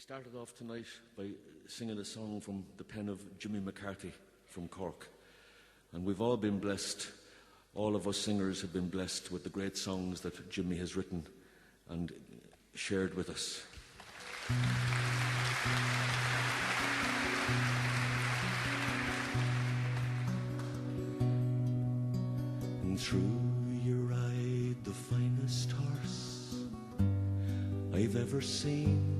started off tonight by singing a song from the pen of Jimmy McCarthy from Cork. And we've all been blessed, all of us singers have been blessed with the great songs that Jimmy has written and shared with us. And through you ride the finest horse I've ever seen,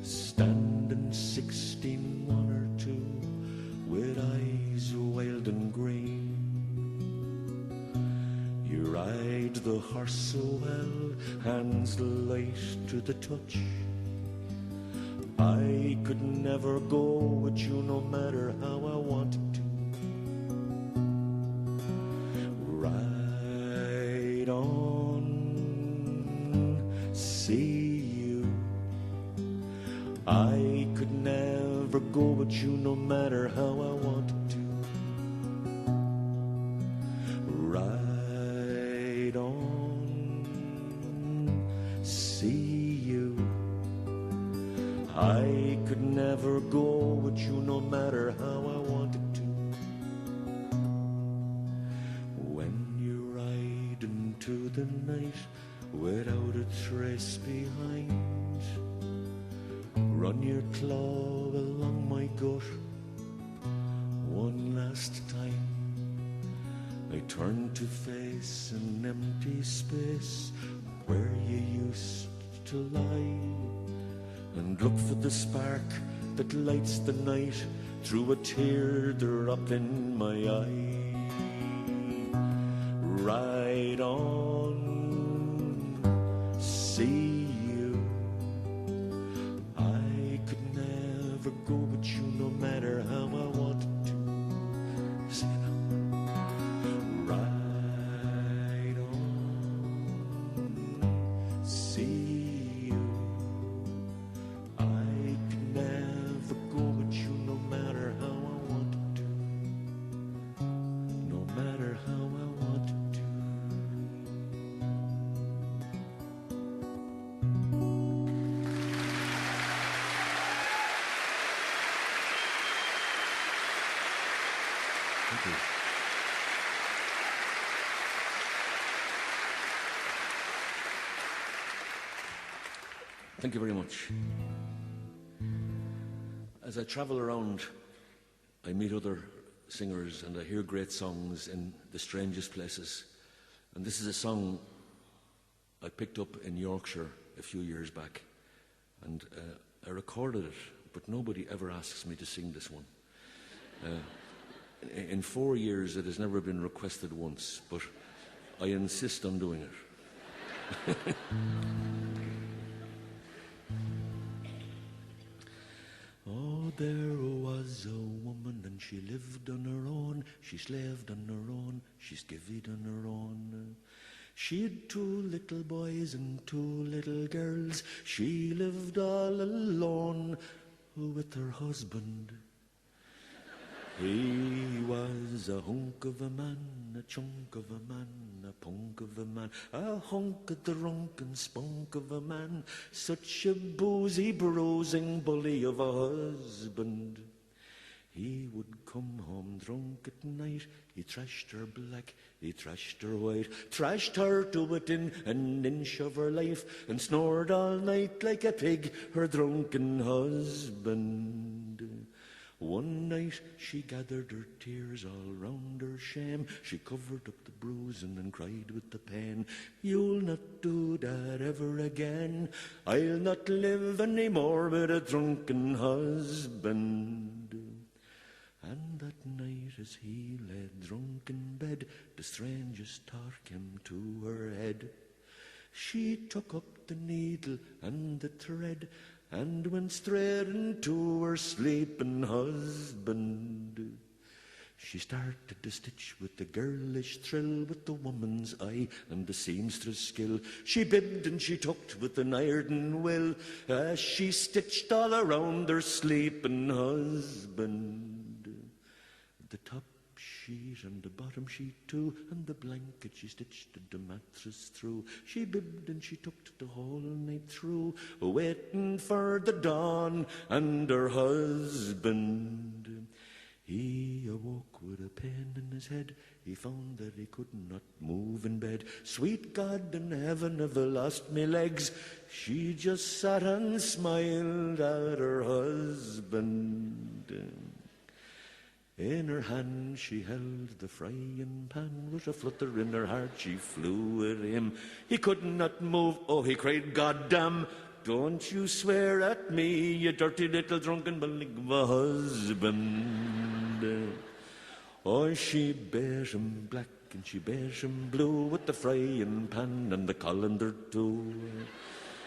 standing 16, 1 or 2, with eyes wild and green. You ride the horse so well, hands light to the touch. I could never go with you no matter how I wanted to. Ride on, see you. I could never go with you no matter how I wanted to. Ride on, see you. I could never go with you no matter how I wanted to. When you ride into the night without a trace behind, run your claw along my gut one last time. I turn to face an empty space where you used to lie, and look for the spark that lights the night through a teardrop in my eye. Ride on, see you. I could never go with you no matter how I wanted to. Sing it now. Ride on, see you. I could never go with you no matter how I wanted to. No matter how I wanted to. Thank you. Thank you very much. As I travel around, I meet other singers and I hear great songs in the strangest places. And this is a song I picked up in Yorkshire a few years back. And I recorded it, but nobody ever asks me to sing this one. In 4 years, it has never been requested once, but I insist on doing it. Oh, there was a woman and she lived on her own. She slaved on her own, she skivvied on her own. She had 2 little boys and 2 little girls. She lived all alone with her husband. He was a hunk of a man, a chunk of a man, a punk of a man, a hunk of the drunken spunk of a man, such a boozy, bruising bully of a husband. He would come home drunk at night, he thrashed her black, he thrashed her white, thrashed her to within an inch of her life, and snored all night like a pig, her drunken husband. One night she gathered her tears all round her shame. She covered up the bruising and cried with the pain. You'll not do that ever again. I'll not live any more with a drunken husband. And that night as he lay drunk in bed, the strangest thought came to her head. She took up the needle and the thread and went straight into her sleeping husband. She started to stitch with the girlish thrill, with the woman's eye and the seamstress skill. She bibbed and she tucked with an iron will, as she stitched all around her sleeping husband. The top sheet and the bottom sheet too, and the blanket she stitched the mattress through. She bibbed and she tucked the whole night through, waiting for the dawn and her husband. He awoke with a pain in his head. He found that he could not move in bed. Sweet God in heaven, have I lost me legs? She just sat and smiled at her husband. In her hand she held the frying pan. With a flutter in her heart she flew at him. He could not move. Oh, he cried, God damn, don't you swear at me, you dirty little drunken bully of a husband. Oh, she bare him black and she bare him blue, with the frying pan and the colander too.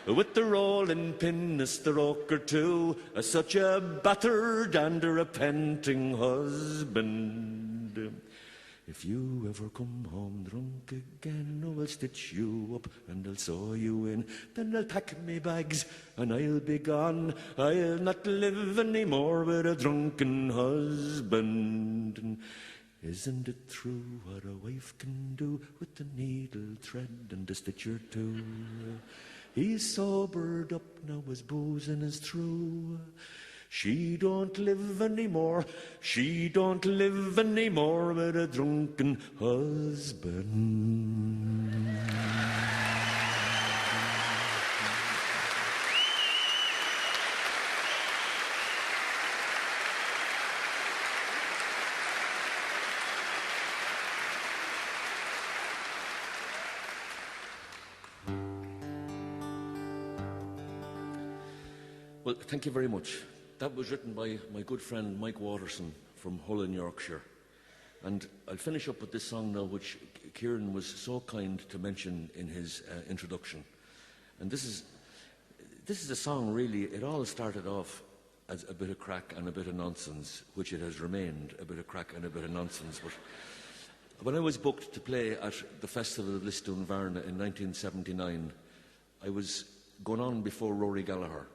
With the rolling pin, a stroke or two, such a battered and a repenting husband. If you ever come home drunk again, I'll stitch you up and I'll sew you in. Then I'll pack me bags and I'll be gone. I'll not live any more with a drunken husband. Isn't it true what a wife can do with the needle, thread and a stitch or two? He's sobered up now, his boozing is through. She don't live anymore, she don't live anymore with a drunken husband. Well, thank you very much. That was written by my good friend Mike Waterson from Hull in Yorkshire. And I'll finish up with this song now, which Kieran was so kind to mention in his introduction. And this is a song, really, it all started off as a bit of crack and a bit of nonsense, which it has remained, a bit of crack and a bit of nonsense. But when I was booked to play at the festival of Lisdoonvarna in 1979, I was going on before Rory Gallagher.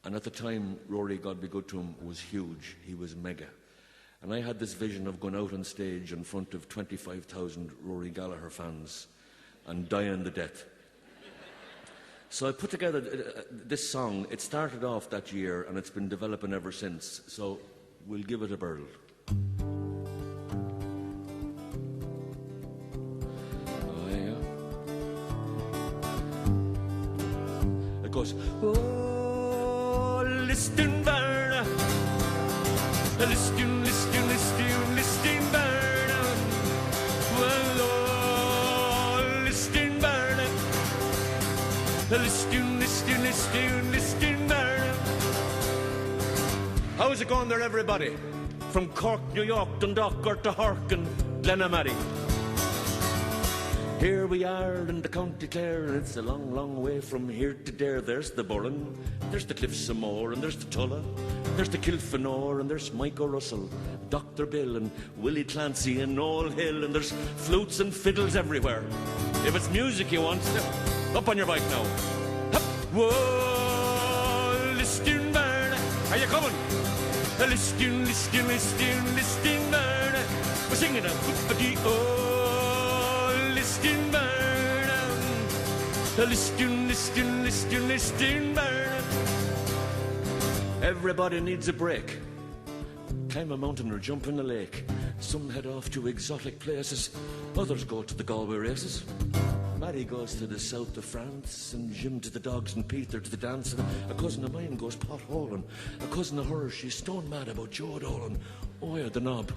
And at the time, Rory, God be good to him, was huge. He was mega. And I had this vision of going out on stage in front of 25,000 Rory Gallagher fans and dying the death. So I put together this song. It started off that year and it's been developing ever since. So we'll give it a whirl. Oh, yeah. It goes, oh, Lisdoonvarna, Lisdoonvarna. Well, oh, Lisdoonvarna, Lisdoonvarna. How's it going there, everybody? From Cork, New York, Dundalk, or to Cork and Glenamaddy. Here we are in the County Clare, and it's a long, long way from here to there. There's the Burren, there's the Cliffs of Moher, and there's the Tulla, there's the Kilfenore, and there's Mike O'Russell, Dr. Bill, and Willie Clancy, and Noel Hill, and there's flutes and fiddles everywhere. If it's music you want, up on your bike now. Hup. Whoa, Lisdoonvarna, are you coming? Lisdoonvarna, we're singing a whoop-a-dee-oh. Lisdoonvarna. Everybody needs a break. Climb a mountain or jump in a lake. Some head off to exotic places. Others go to the Galway races. Maddie goes to the south of France, and Jim to the dogs, and Peter to the dance. And a cousin of mine goes potholing. A cousin of hers, she's stone mad about Joe Dolan. Oh yeah, the knob.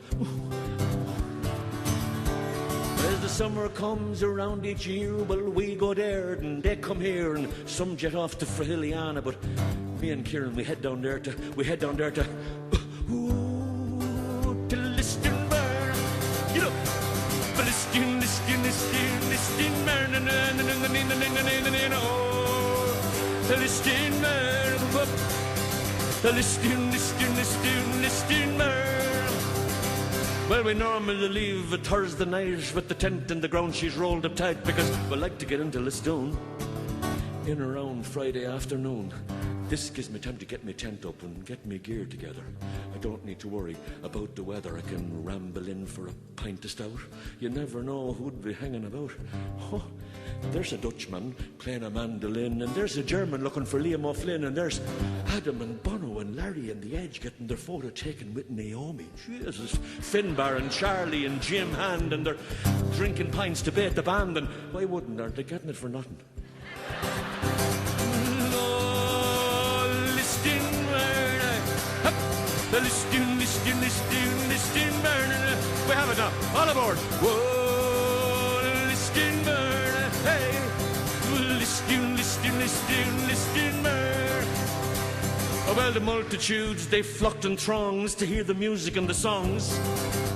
As the summer comes around each year, well, we go there and they come here, and some jet off to Frahiliana, but me and Kieran, we head down there to Lisdoonvarna, you know, Lisdoonvarna. Well, we normally leave a Thursday night with the tent in the ground she's rolled up tight, because we like to get into Lisdoon in around Friday afternoon. This gives me time to get my tent up and get me gear together. I don't need to worry about the weather. I can ramble in for a pint of stout. You never know who'd be hanging about. Oh, there's a Dutchman playing a mandolin, and there's a German looking for Liam O'Flynn, and there's Adam and Bono and Larry and the Edge getting their photo taken with Naomi. Jesus, Finbar and Charlie and Jim Hand, and they're drinking pints to bait the band, and why wouldn't they? Aren't they getting it for nothing? Lisdoonvarna. We have it now. All aboard. Whoa, Lisdoonvarna. Hey, Lisdoonvarna. Oh, well, the multitudes, they flocked in throngs to hear the music and the songs.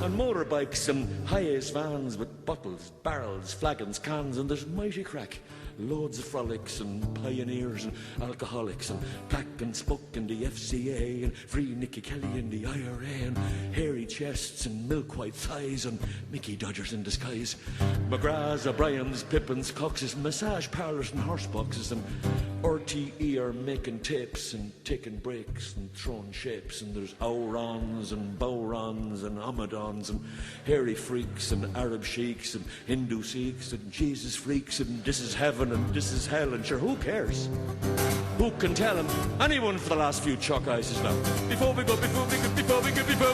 On motorbikes and high-ace vans with bottles, barrels, flagons, cans, and there's mighty crack. Loads of frolics and pioneers and alcoholics and Black and Spook and the FCA and Free Nicky Kelly and the IRA and hairy chests and milk-white thighs and Mickey Dodgers in disguise. McGraths, O'Briens, Pippins, Coxes, massage parlours and horse boxes, and RTE are making tapes and taking breaks and throwing shapes, and there's Aurons and Bowrons and Amadons and hairy freaks and Arab sheiks and Hindu Sikhs and Jesus freaks and this is heaven and this is hell, and sure, who cares? Who can tell him? Anyone for the last few chalk ices now. Before we go, Lisdoonvarna.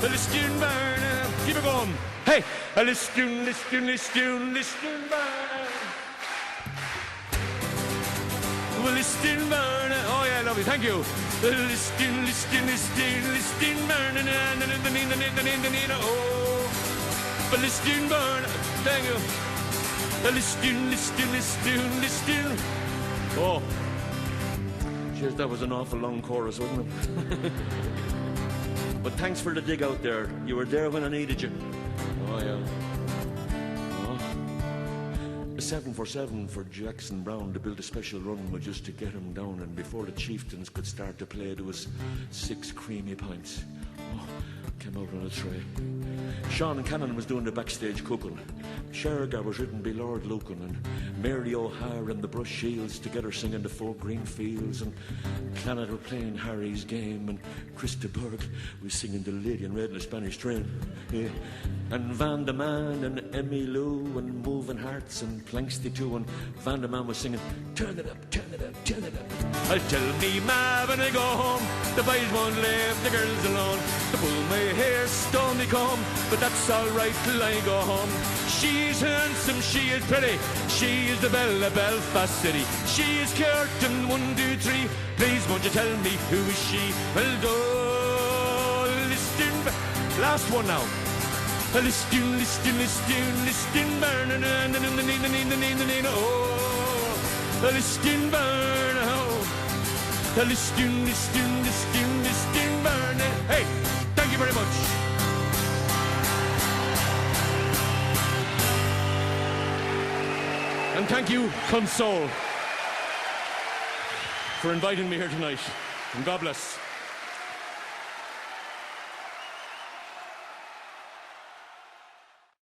Lisdoonvarna. Keep it going. Hey, Lisdoonvarna. Lisdoonvarna. Oh yeah, lovely. Thank you. Lisdoonvarna. Oh, Lisdoonvarna. Thank you. Lisdoon. Oh, cheers. That was an awful long chorus, wasn't it? But thanks for the dig out there. You were there when I needed you. Oh yeah. 747 for Jackson Brown to build a special runway just to get him down, and before the Chieftains could start to play there was 6 creamy pints. Oh, came out on a tray. Sean Cannon was doing the backstage cooking. Shergar was written by Lord Lucan, and Mary O'Hare and the Brush Shields together singing the Four Green Fields, and Planet were playing Harry's Game, and Christy Berg was singing The Lady in Red in a Spanish Train. Yeah. And Van der Man and Emmy Lou and Moving Hearts and Planksty too, and Van der Man was singing Turn it up, turn it up, turn it up. I'll tell me ma when I go home, the boys won't leave the girls alone. To pull my hair, stole me comb, but that's alright till I go home. She's handsome, she is pretty, she is the belle of Belfast City. She is Curtin 1, 2, 3. Please won't you tell me who is she? Well, do listen. Last one now. Lisdoonvarna. Oh, Lisdoonvarna. Lisdoonvarna. Hey, thank you very much. And thank you, Console, for inviting me here tonight. And God bless.